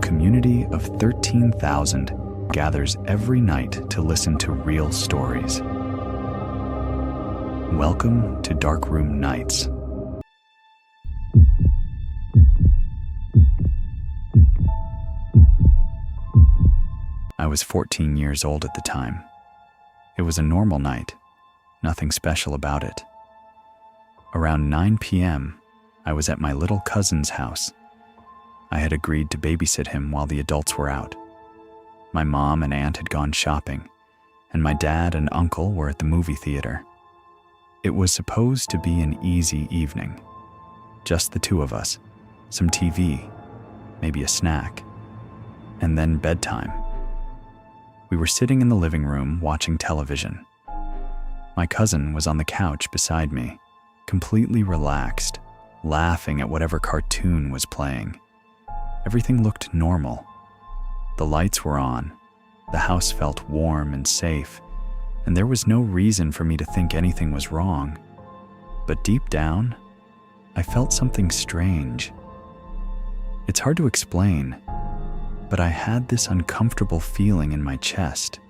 community of 13,000 gathers every night to listen to real stories. Welcome to Darkroom Nights. I was 14 years old at the time. It was a normal night, nothing special about it. Around 9 p.m., I was at my little cousin's house. I had agreed to babysit him while the adults were out. My mom and aunt had gone shopping, and my dad and uncle were at the movie theater. It was supposed to be an easy evening. Just the two of us, some TV, maybe a snack, and then bedtime. We were sitting in the living room watching television. My cousin was on the couch beside me, completely relaxed, laughing at whatever cartoon was playing. Everything looked normal. The lights were on, the house felt warm and safe, and there was no reason for me to think anything was wrong. But deep down, I felt something strange. It's hard to explain, but I had this uncomfortable feeling in my chest,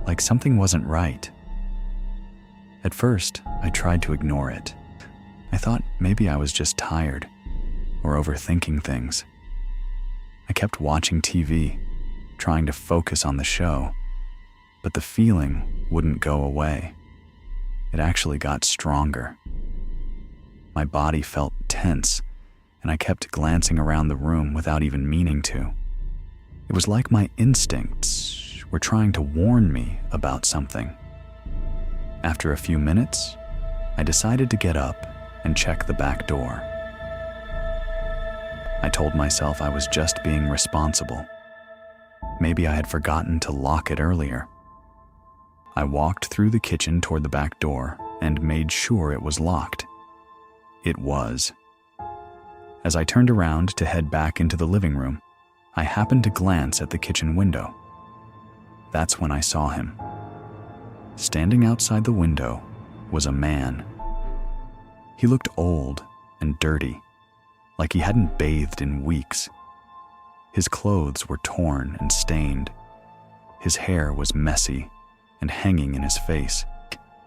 like something wasn't right. At first, I tried to ignore it. I thought maybe I was just tired or overthinking things. I kept watching TV, trying to focus on the show, but the feeling wouldn't go away. It actually got stronger. My body felt tense, and I kept glancing around the room without even meaning to. It was like my instincts were trying to warn me about something. After a few minutes, I decided to get up and check the back door. I told myself I was just being responsible. Maybe I had forgotten to lock it earlier. I walked through the kitchen toward the back door and made sure it was locked. It was. As I turned around to head back into the living room, I happened to glance at the kitchen window. That's when I saw him. Standing outside the window was a man. He looked old and dirty, like he hadn't bathed in weeks. His clothes were torn and stained. His hair was messy and hanging in his face.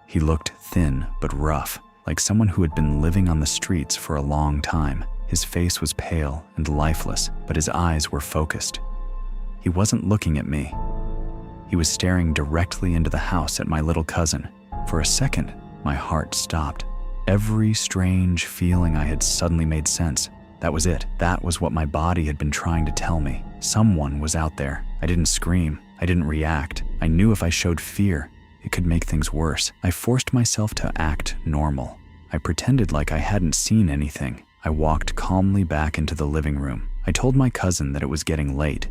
He looked thin but rough, like someone who had been living on the streets for a long time. His face was pale and lifeless, but his eyes were focused. He wasn't looking at me. He was staring directly into the house at my little cousin. For a second, my heart stopped. Every strange feeling I had suddenly made sense. That was it. That was what my body had been trying to tell me. Someone was out there. I didn't scream. I didn't react. I knew if I showed fear, it could make things worse. I forced myself to act normal. I pretended like I hadn't seen anything. I walked calmly back into the living room. I told my cousin that it was getting late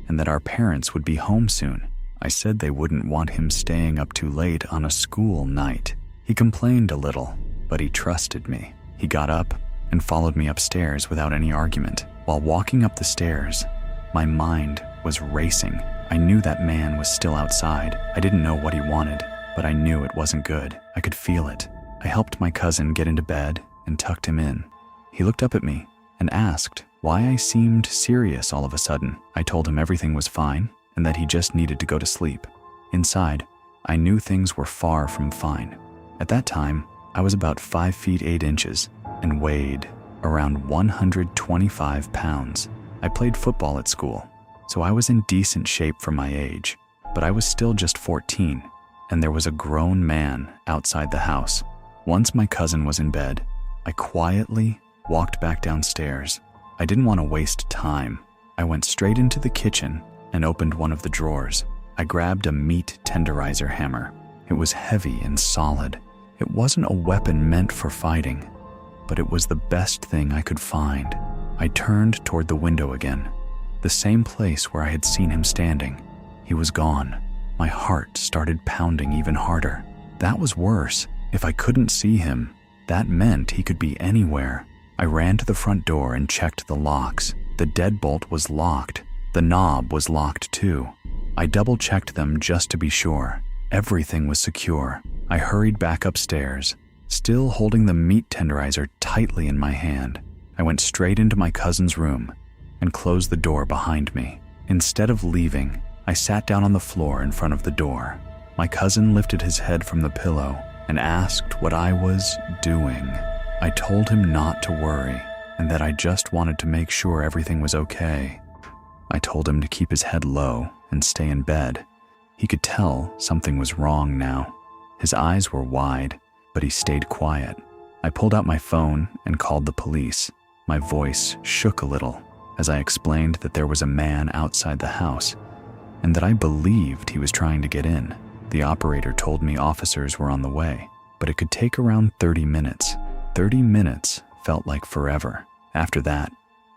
and that our parents would be home soon. I said they wouldn't want him staying up too late on a school night. He complained a little, but he trusted me. He got up and followed me upstairs without any argument. While walking up the stairs, my mind was racing. I knew that man was still outside. I didn't know what he wanted, but I knew it wasn't good. I could feel it. I helped my cousin get into bed and tucked him in. He looked up at me and asked why I seemed serious all of a sudden. I told him everything was fine and that he just needed to go to sleep. Inside, I knew things were far from fine. At that time, I was about 5 feet 8 inches and weighed around 125 pounds. I played football at school, so I was in decent shape for my age, but I was still just 14, and there was a grown man outside the house. Once my cousin was in bed, I quietly walked back downstairs. I didn't want to waste time. I went straight into the kitchen and opened one of the drawers. I grabbed a meat tenderizer hammer. It was heavy and solid. It wasn't a weapon meant for fighting, but it was the best thing I could find. I turned toward the window again, the same place where I had seen him standing. He was gone. My heart started pounding even harder. That was worse. If I couldn't see him, that meant he could be anywhere. I ran to the front door and checked the locks. The deadbolt was locked. The knob was locked too. I double-checked them just to be sure. Everything was secure. I hurried back upstairs, still holding the meat tenderizer tightly in my hand. I went straight into my cousin's room and closed the door behind me. Instead of leaving, I sat down on the floor in front of the door. My cousin lifted his head from the pillow and asked what I was doing. I told him not to worry and that I just wanted to make sure everything was okay. I told him to keep his head low and stay in bed. He could tell something was wrong now. His eyes were wide, but he stayed quiet. I pulled out my phone and called the police. My voice shook a little as I explained that there was a man outside the house and that I believed he was trying to get in. The operator told me officers were on the way, but it could take around 30 minutes. 30 minutes felt like forever. After that,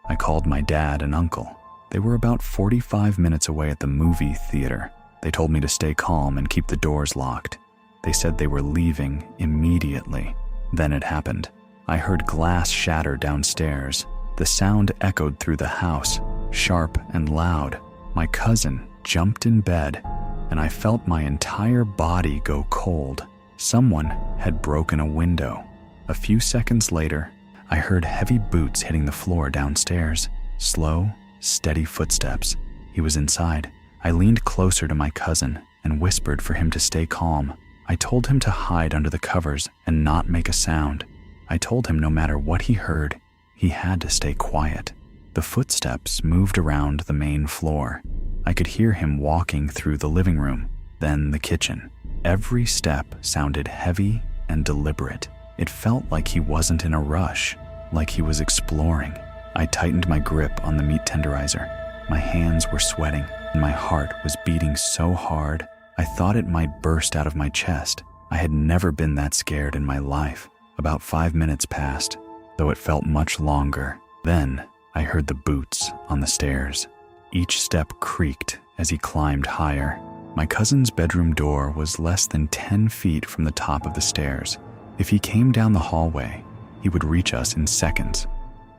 I called my dad and uncle. They were about 45 minutes away at the movie theater. They told me to stay calm and keep the doors locked. They said they were leaving immediately. Then it happened. I heard glass shatter downstairs. The sound echoed through the house, sharp and loud. My cousin jumped in bed, and I felt my entire body go cold. Someone had broken a window. A few seconds later, I heard heavy boots hitting the floor downstairs. Slow, steady footsteps. He was inside. I leaned closer to my cousin and whispered for him to stay calm. I told him to hide under the covers and not make a sound. I told him no matter what he heard, he had to stay quiet. The footsteps moved around the main floor. I could hear him walking through the living room, then the kitchen. Every step sounded heavy and deliberate. It felt like he wasn't in a rush, like he was exploring. I tightened my grip on the meat tenderizer. My hands were sweating, and my heart was beating so hard I thought it might burst out of my chest. I had never been that scared in my life. About 5 minutes passed, though it felt much longer. Then I heard the boots on the stairs. Each step creaked as he climbed higher. My cousin's bedroom door was less than 10 feet from the top of the stairs. If he came down the hallway, he would reach us in seconds.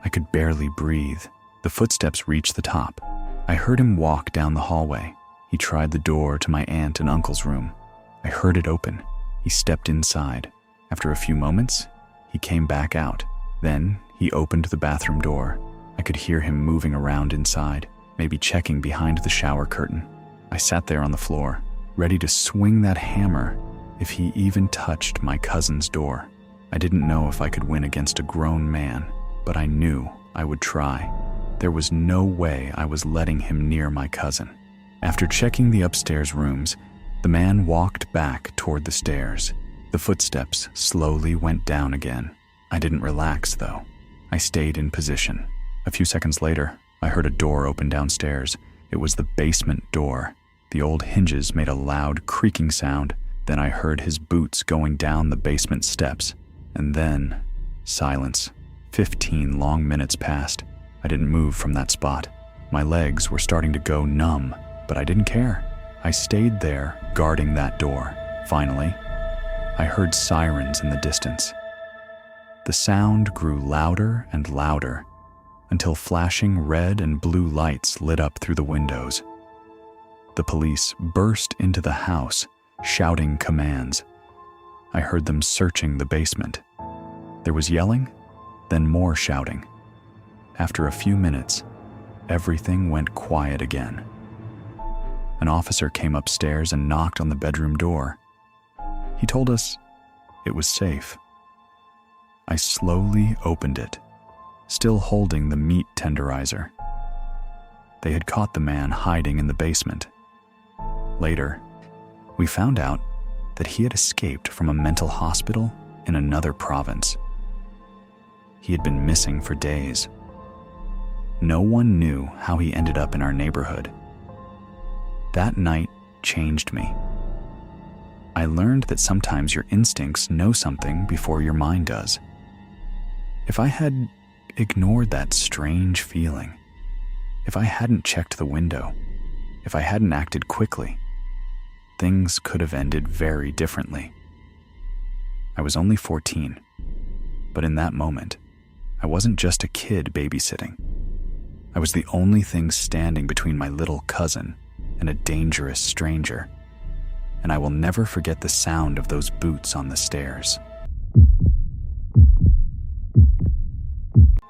I could barely breathe. The footsteps reached the top. I heard him walk down the hallway. He tried the door to my aunt and uncle's room. I heard it open. He stepped inside. After a few moments, he came back out. Then he opened the bathroom door. I could hear him moving around inside, maybe checking behind the shower curtain. I sat there on the floor, ready to swing that hammer if he even touched my cousin's door. I didn't know if I could win against a grown man, but I knew I would try. There was no way I was letting him near my cousin. After checking the upstairs rooms, the man walked back toward the stairs. The footsteps slowly went down again. I didn't relax, though. I stayed in position. A few seconds later, I heard a door open downstairs. It was the basement door. The old hinges made a loud creaking sound. Then I heard his boots going down the basement steps. And then, silence. 15 long minutes passed. I didn't move from that spot. My legs were starting to go numb, but I didn't care. I stayed there, guarding that door. Finally, I heard sirens in the distance. The sound grew louder and louder until flashing red and blue lights lit up through the windows. The police burst into the house, shouting commands. I heard them searching the basement. There was yelling, then more shouting. After a few minutes, everything went quiet again. An officer came upstairs and knocked on the bedroom door. He told us it was safe. I slowly opened it, still holding the meat tenderizer. They had caught the man hiding in the basement. Later, we found out that he had escaped from a mental hospital in another province. He had been missing for days. No one knew how he ended up in our neighborhood. That night changed me. I learned that sometimes your instincts know something before your mind does. If I had ignored that strange feeling, if I hadn't checked the window, if I hadn't acted quickly, things could have ended very differently. I was only 14, but in that moment, I wasn't just a kid babysitting. I was the only thing standing between my little cousin and a dangerous stranger, and I will never forget the sound of those boots on the stairs.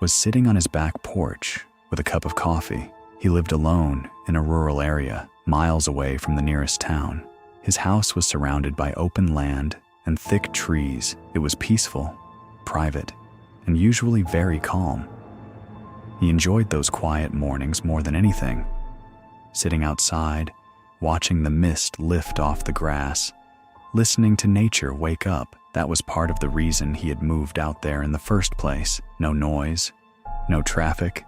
Was sitting on his back porch with a cup of coffee. He lived alone in a rural area, miles away from the nearest town. His house was surrounded by open land and thick trees. It was peaceful, private, and usually very calm. He enjoyed those quiet mornings more than anything. Sitting outside, watching the mist lift off the grass, listening to nature wake up. That was part of the reason he had moved out there in the first place. No noise, no traffic,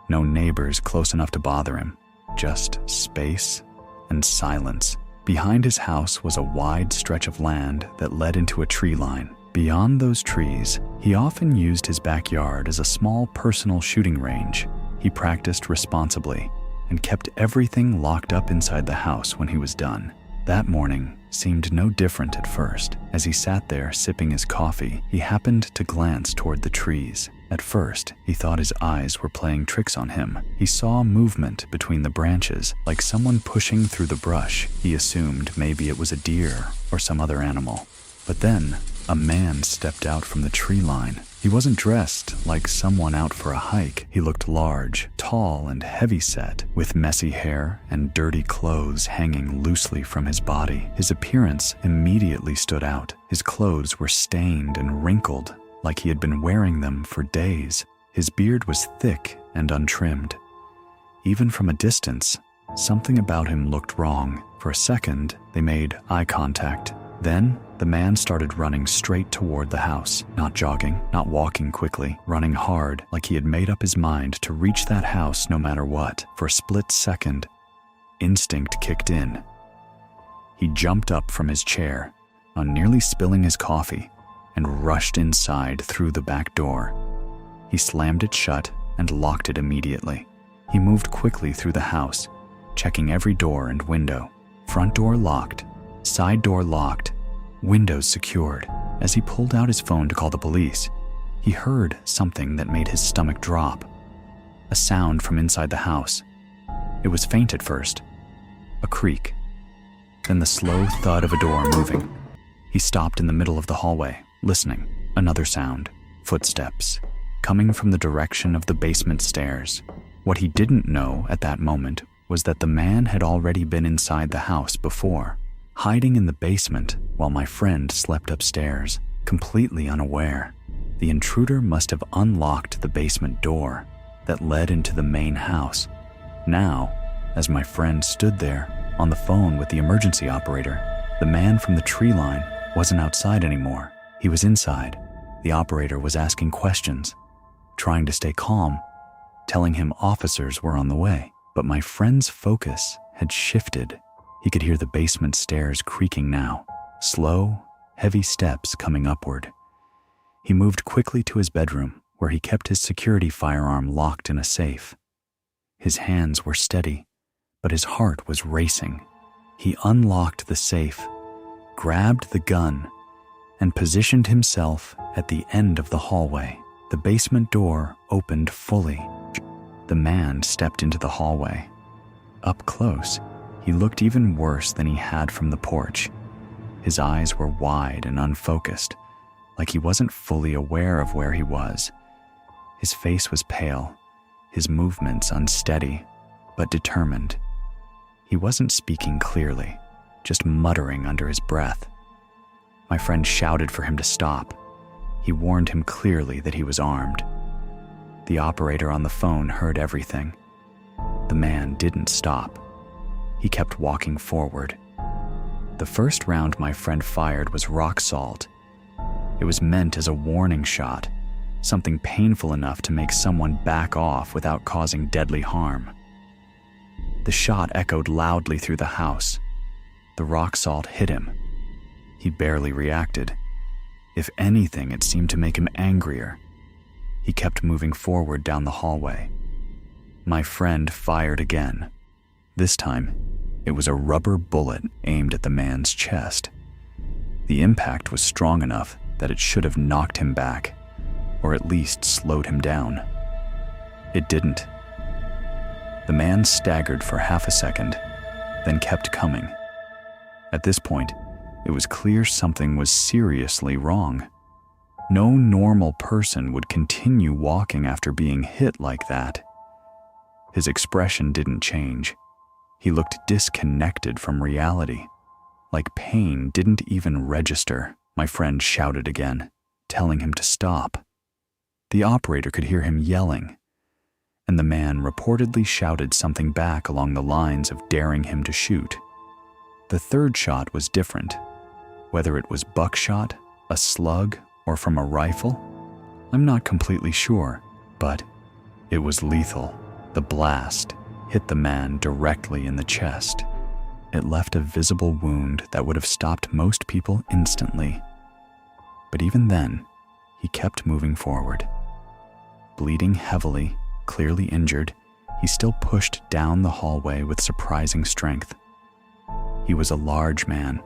no neighbors close enough to bother him. Just space and silence. Behind his house was a wide stretch of land that led into a tree line. Beyond those trees, he often used his backyard as a small personal shooting range. He practiced responsibly and kept everything locked up inside the house when he was done. That morning seemed no different at first. As he sat there sipping his coffee, he happened to glance toward the trees. At first, he thought his eyes were playing tricks on him. He saw movement between the branches, like someone pushing through the brush. He assumed maybe it was a deer or some other animal. But then, a man stepped out from the tree line. He wasn't dressed like someone out for a hike. He looked large, tall, and heavy-set, with messy hair and dirty clothes hanging loosely from his body. His appearance immediately stood out. His clothes were stained and wrinkled, like he had been wearing them for days. His beard was thick and untrimmed. Even from a distance, something about him looked wrong. For a second, they made eye contact. Then, the man started running straight toward the house, not jogging, not walking quickly, running hard, like he had made up his mind to reach that house no matter what. For a split second, instinct kicked in. He jumped up from his chair, on nearly spilling his coffee, and rushed inside through the back door. He slammed it shut and locked it immediately. He moved quickly through the house, checking every door and window. Front door locked, side door locked, windows secured. As he pulled out his phone to call the police, he heard something that made his stomach drop. A sound from inside the house. It was faint at first, a creak, then the slow thud of a door moving. He stopped in the middle of the hallway, listening. Another sound, footsteps, coming from the direction of the basement stairs. What he didn't know at that moment was that the man had already been inside the house before, hiding in the basement while my friend slept upstairs, completely unaware. The intruder must have unlocked the basement door that led into the main house. Now, as my friend stood there on the phone with the emergency operator, the man from the tree line wasn't outside anymore. He was inside. The operator was asking questions, trying to stay calm, telling him officers were on the way. But my friend's focus had shifted. He could hear the basement stairs creaking now, slow, heavy steps coming upward. He moved quickly to his bedroom, where he kept his security firearm locked in a safe. His hands were steady, but his heart was racing. He unlocked the safe, grabbed the gun, and positioned himself at the end of the hallway. The basement door opened fully. The man stepped into the hallway. Up close, he looked even worse than he had from the porch. His eyes were wide and unfocused, like he wasn't fully aware of where he was. His face was pale, his movements unsteady, but determined. He wasn't speaking clearly, just muttering under his breath. My friend shouted for him to stop. He warned him clearly that he was armed. The operator on the phone heard everything. The man didn't stop. He kept walking forward. The first round my friend fired was rock salt. It was meant as a warning shot, something painful enough to make someone back off without causing deadly harm. The shot echoed loudly through the house. The rock salt hit him. He barely reacted. If anything, it seemed to make him angrier. He kept moving forward down the hallway. My friend fired again. This time, it was a rubber bullet aimed at the man's chest. The impact was strong enough that it should have knocked him back, or at least slowed him down. It didn't. The man staggered for half a second, then kept coming. At this point, it was clear something was seriously wrong. No normal person would continue walking after being hit like that. His expression didn't change. He looked disconnected from reality. Like pain didn't even register, my friend shouted again, telling him to stop. The operator could hear him yelling, and the man reportedly shouted something back along the lines of daring him to shoot. The third shot was different. Whether it was buckshot, a slug, or from a rifle, I'm not completely sure, but it was lethal. The blast hit the man directly in the chest. It left a visible wound that would have stopped most people instantly. But even then, he kept moving forward. Bleeding heavily, clearly injured, he still pushed down the hallway with surprising strength. He was a large man,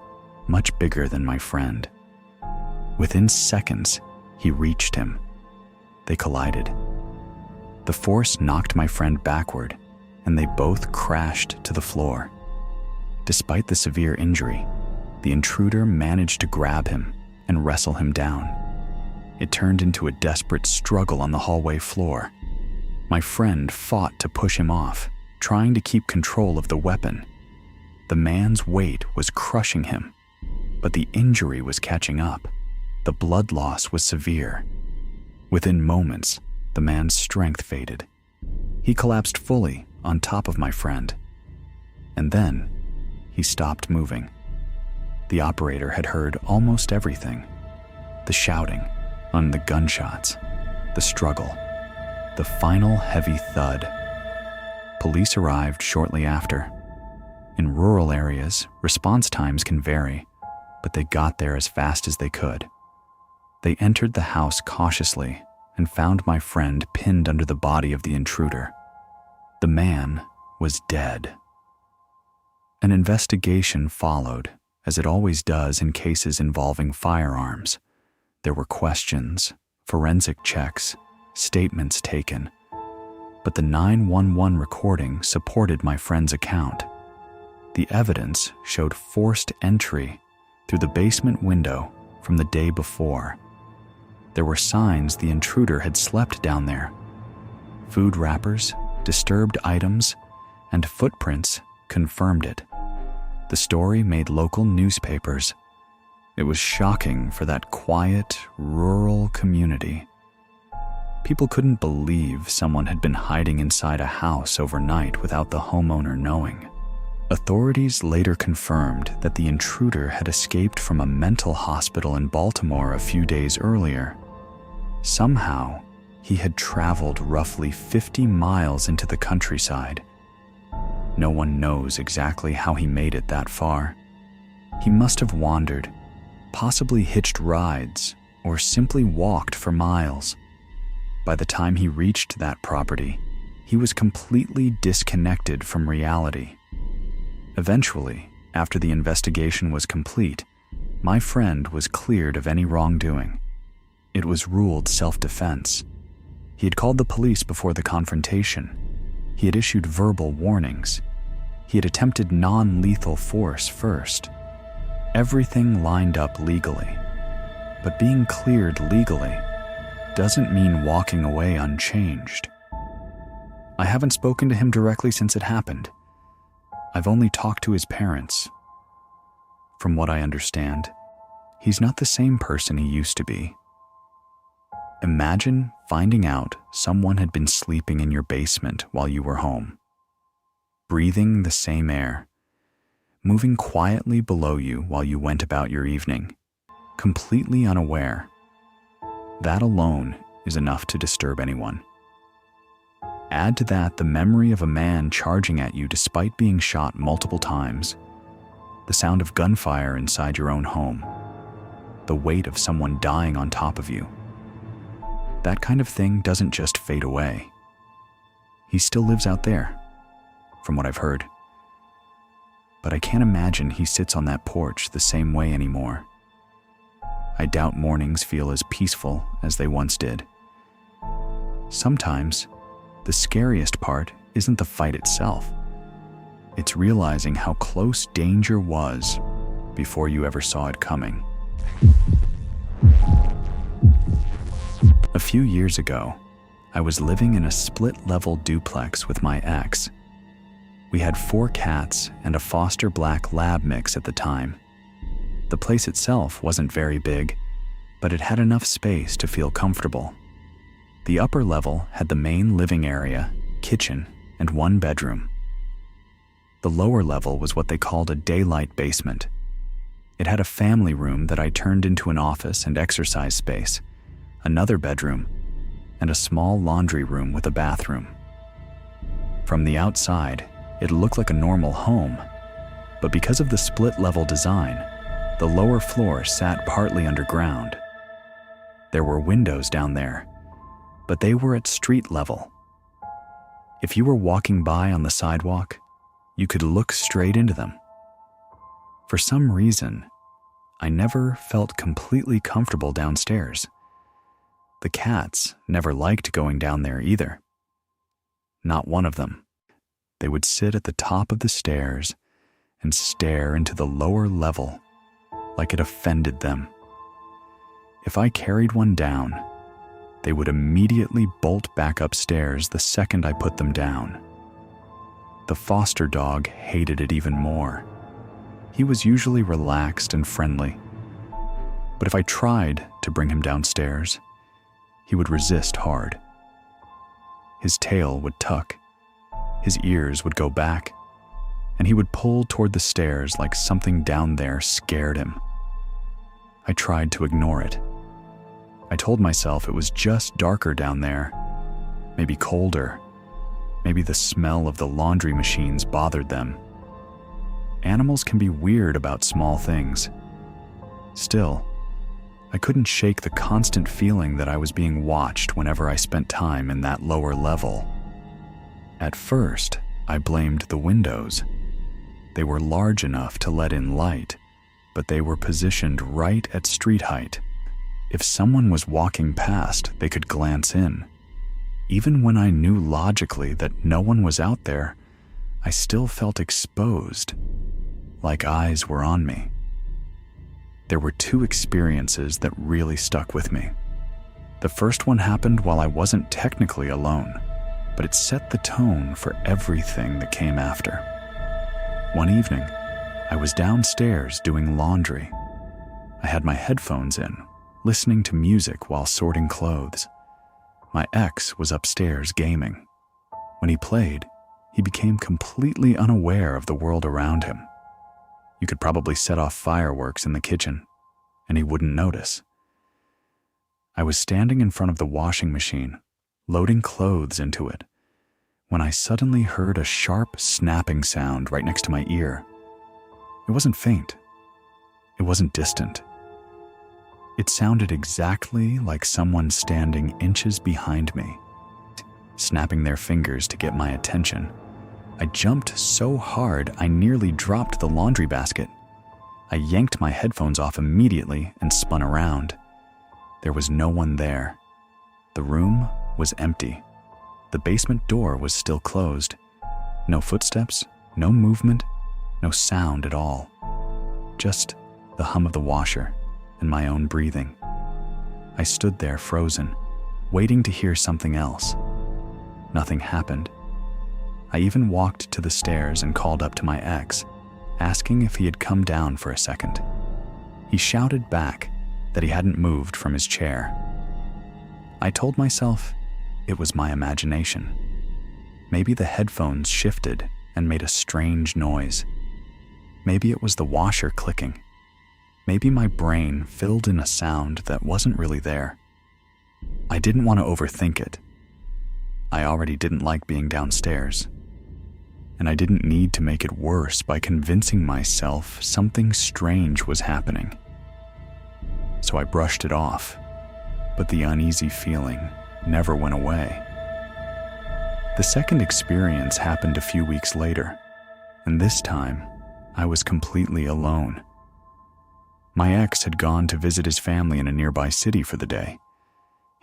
much bigger than my friend. Within seconds, he reached him. They collided. The force knocked my friend backward, and they both crashed to the floor. Despite the severe injury, the intruder managed to grab him and wrestle him down. It turned into a desperate struggle on the hallway floor. My friend fought to push him off, trying to keep control of the weapon. The man's weight was crushing him, but the injury was catching up. The blood loss was severe. Within moments, the man's strength faded. He collapsed fully on top of my friend. And then, he stopped moving. The operator had heard almost everything. The shouting, and the gunshots, the struggle, the final heavy thud. Police arrived shortly after. In rural areas, response times can vary, but they got there as fast as they could. They entered the house cautiously and found my friend pinned under the body of the intruder. The man was dead. An investigation followed, as it always does in cases involving firearms. There were questions, forensic checks, statements taken, but the 911 recording supported my friend's account. The evidence showed forced entry through the basement window from the day before. There were signs the intruder had slept down there. Food wrappers, disturbed items, and footprints confirmed it. The story made local newspapers. It was shocking for that quiet, rural community. People couldn't believe someone had been hiding inside a house overnight without the homeowner knowing. Authorities later confirmed that the intruder had escaped from a mental hospital in Baltimore a few days earlier. Somehow, he had traveled roughly 50 miles into the countryside. No one knows exactly how he made it that far. He must have wandered, possibly hitched rides, or simply walked for miles. By the time he reached that property, he was completely disconnected from reality. Eventually, after the investigation was complete, my friend was cleared of any wrongdoing. It was ruled self-defense. He had called the police before the confrontation. He had issued verbal warnings. He had attempted non-lethal force first. Everything lined up legally. But being cleared legally doesn't mean walking away unchanged. I haven't spoken to him directly since it happened. I've only talked to his parents. From what I understand, he's not the same person he used to be. Imagine finding out someone had been sleeping in your basement while you were home, breathing the same air, moving quietly below you while you went about your evening, completely unaware. That alone is enough to disturb anyone. Add to that the memory of a man charging at you despite being shot multiple times, the sound of gunfire inside your own home, the weight of someone dying on top of you. That kind of thing doesn't just fade away. He still lives out there, from what I've heard. But I can't imagine he sits on that porch the same way anymore. I doubt mornings feel as peaceful as they once did. Sometimes, the scariest part isn't the fight itself. It's realizing how close danger was before you ever saw it coming. A few years ago, I was living in a split-level duplex with my ex. We had 4 cats and a foster black lab mix at the time. The place itself wasn't very big, but it had enough space to feel comfortable. The upper level had the main living area, kitchen, and 1 bedroom. The lower level was what they called a daylight basement. It had a family room that I turned into an office and exercise space, another bedroom, and a small laundry room with a bathroom. From the outside, it looked like a normal home, but because of the split-level design, the lower floor sat partly underground. There were windows down there, but they were at street level. If you were walking by on the sidewalk, you could look straight into them. For some reason, I never felt completely comfortable downstairs. The cats never liked going down there either. Not one of them. They would sit at the top of the stairs and stare into the lower level like it offended them. If I carried one down, they would immediately bolt back upstairs the second I put them down. The foster dog hated it even more. He was usually relaxed and friendly, but if I tried to bring him downstairs, he would resist hard. His tail would tuck, his ears would go back, and he would pull toward the stairs like something down there scared him. I tried to ignore it. I told myself it was just darker down there, maybe colder, maybe the smell of the laundry machines bothered them. Animals can be weird about small things. Still, I couldn't shake the constant feeling that I was being watched whenever I spent time in that lower level. At first, I blamed the windows. They were large enough to let in light, but they were positioned right at street height. If someone was walking past, they could glance in. Even when I knew logically that no one was out there, I still felt exposed, like eyes were on me. There were 2 experiences that really stuck with me. The first one happened while I wasn't technically alone, but it set the tone for everything that came after. One evening, I was downstairs doing laundry. I had my headphones in, listening to music while sorting clothes. My ex was upstairs gaming. When he played, he became completely unaware of the world around him. You could probably set off fireworks in the kitchen, and he wouldn't notice. I was standing in front of the washing machine, loading clothes into it, when I suddenly heard a sharp snapping sound right next to my ear. It wasn't faint. It wasn't distant. It sounded exactly like someone standing inches behind me, snapping their fingers to get my attention. I jumped so hard I nearly dropped the laundry basket. I yanked my headphones off immediately and spun around. There was no one there. The room was empty. The basement door was still closed. No footsteps, no movement, no sound at all. Just the hum of the washer and my own breathing. I stood there frozen, waiting to hear something else. Nothing happened. I even walked to the stairs and called up to my ex, asking if he had come down for a second. He shouted back that he hadn't moved from his chair. I told myself it was my imagination. Maybe the headphones shifted and made a strange noise. Maybe it was the washer clicking. Maybe my brain filled in a sound that wasn't really there. I didn't want to overthink it. I already didn't like being downstairs, and I didn't need to make it worse by convincing myself something strange was happening. So I brushed it off, but the uneasy feeling never went away. The second experience happened a few weeks later, and this time I was completely alone. My ex had gone to visit his family in a nearby city for the day.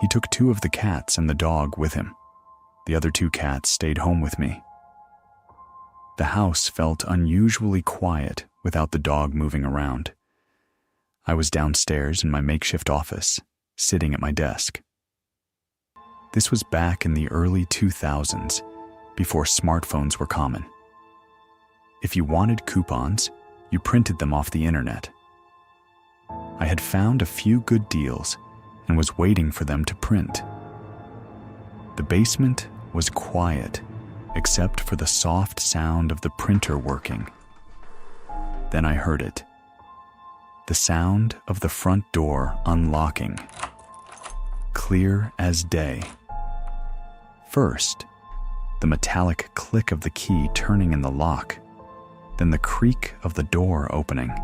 He took 2 of the cats and the dog with him. The other 2 cats stayed home with me. The house felt unusually quiet without the dog moving around. I was downstairs in my makeshift office, sitting at my desk. This was back in the early 2000s, before smartphones were common. If you wanted coupons, you printed them off the internet. I had found a few good deals and was waiting for them to print. The basement was quiet, except for the soft sound of the printer working. Then I heard it. The sound of the front door unlocking. Clear as day. First, the metallic click of the key turning in the lock, then the creak of the door opening,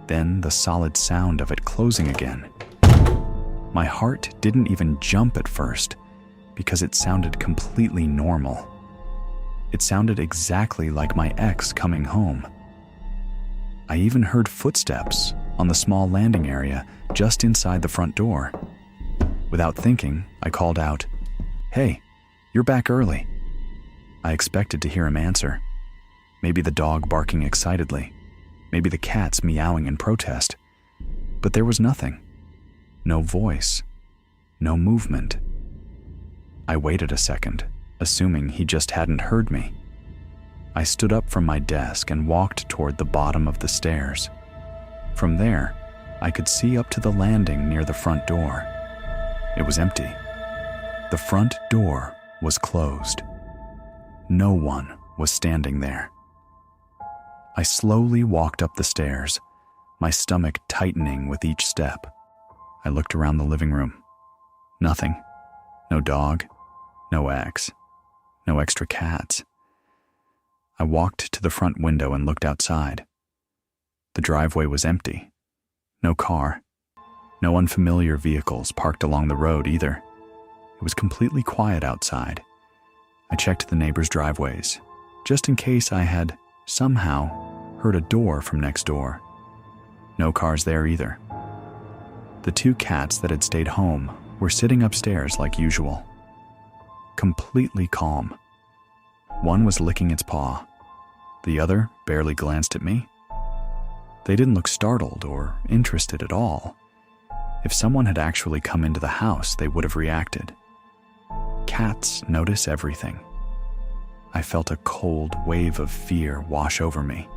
then the solid sound of it closing again. My heart didn't even jump at first because it sounded completely normal. It sounded exactly like my ex coming home. I even heard footsteps on the small landing area just inside the front door. Without thinking, I called out, "Hey, you're back early." I expected to hear him answer. Maybe the dog barking excitedly. Maybe the cats meowing in protest. But there was nothing. No voice. No movement. I waited a second, assuming he just hadn't heard me. I stood up from my desk and walked toward the bottom of the stairs. From there, I could see up to the landing near the front door. It was empty. The front door was closed. No one was standing there. I slowly walked up the stairs, my stomach tightening with each step. I looked around the living room. Nothing. No dog. No ex. No extra cats. I walked to the front window and looked outside. The driveway was empty. No car. No unfamiliar vehicles parked along the road either. It was completely quiet outside. I checked the neighbors' driveways, just in case I had, somehow, heard a door from next door. No cars there either. The two cats that had stayed home were sitting upstairs like usual. Completely calm. One was licking its paw. The other barely glanced at me. They didn't look startled or interested at all. If someone had actually come into the house, they would have reacted. Cats notice everything. I felt a cold wave of fear wash over me.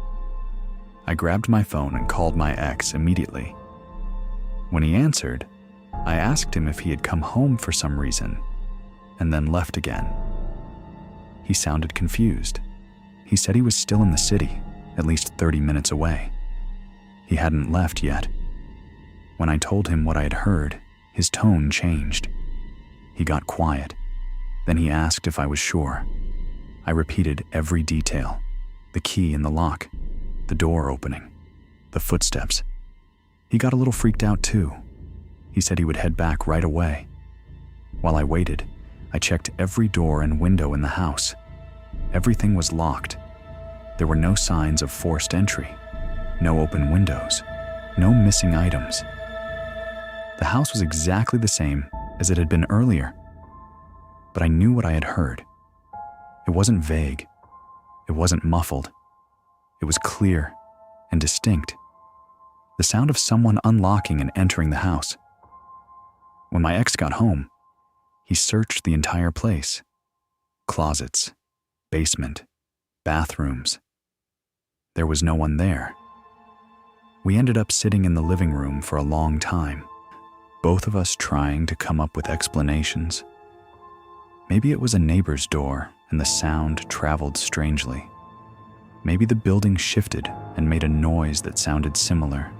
I grabbed my phone and called my ex immediately. When he answered, I asked him if he had come home for some reason, and then left again. He sounded confused. He said he was still in the city, at least 30 minutes away. He hadn't left yet. When I told him what I had heard, his tone changed. He got quiet. Then he asked if I was sure. I repeated every detail. The key in the lock, the door opening, the footsteps. He got a little freaked out too. He said he would head back right away. While I waited, I checked every door and window in the house. Everything was locked. There were no signs of forced entry, no open windows, no missing items. The house was exactly the same as it had been earlier. But I knew what I had heard. It wasn't vague. It wasn't muffled. It was clear and distinct. The sound of someone unlocking and entering the house. When my ex got home, he searched the entire place. Closets, basement, bathrooms. There was no one there. We ended up sitting in the living room for a long time, both of us trying to come up with explanations. Maybe it was a neighbor's door and the sound traveled strangely. Maybe the building shifted and made a noise that sounded similar.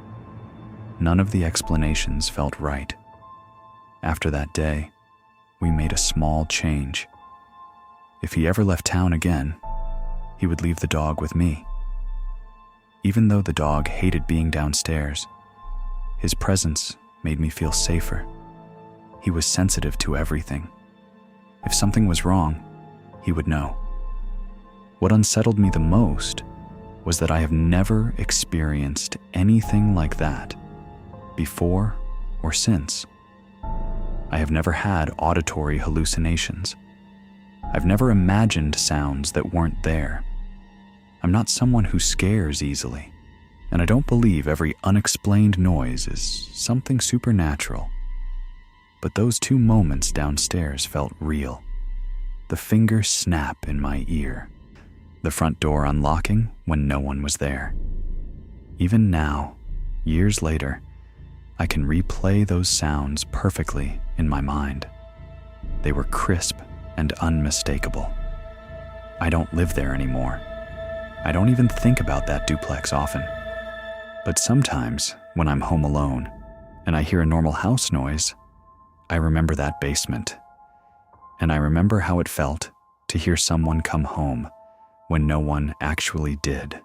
None of the explanations felt right. After that day, we made a small change. If he ever left town again, he would leave the dog with me. Even though the dog hated being downstairs, his presence made me feel safer. He was sensitive to everything. If something was wrong, he would know. What unsettled me the most was that I have never experienced anything like that, before or since. I have never had auditory hallucinations. I've never imagined sounds that weren't there. I'm not someone who scares easily, and I don't believe every unexplained noise is something supernatural. but those 2 moments downstairs felt real. The finger snap in my ear, the front door unlocking when no one was there. Even now, years later, I can replay those sounds perfectly in my mind. They were crisp and unmistakable. I don't live there anymore. I don't even think about that duplex often. But sometimes, when I'm home alone and I hear a normal house noise, I remember that basement. And I remember how it felt to hear someone come home when no one actually did.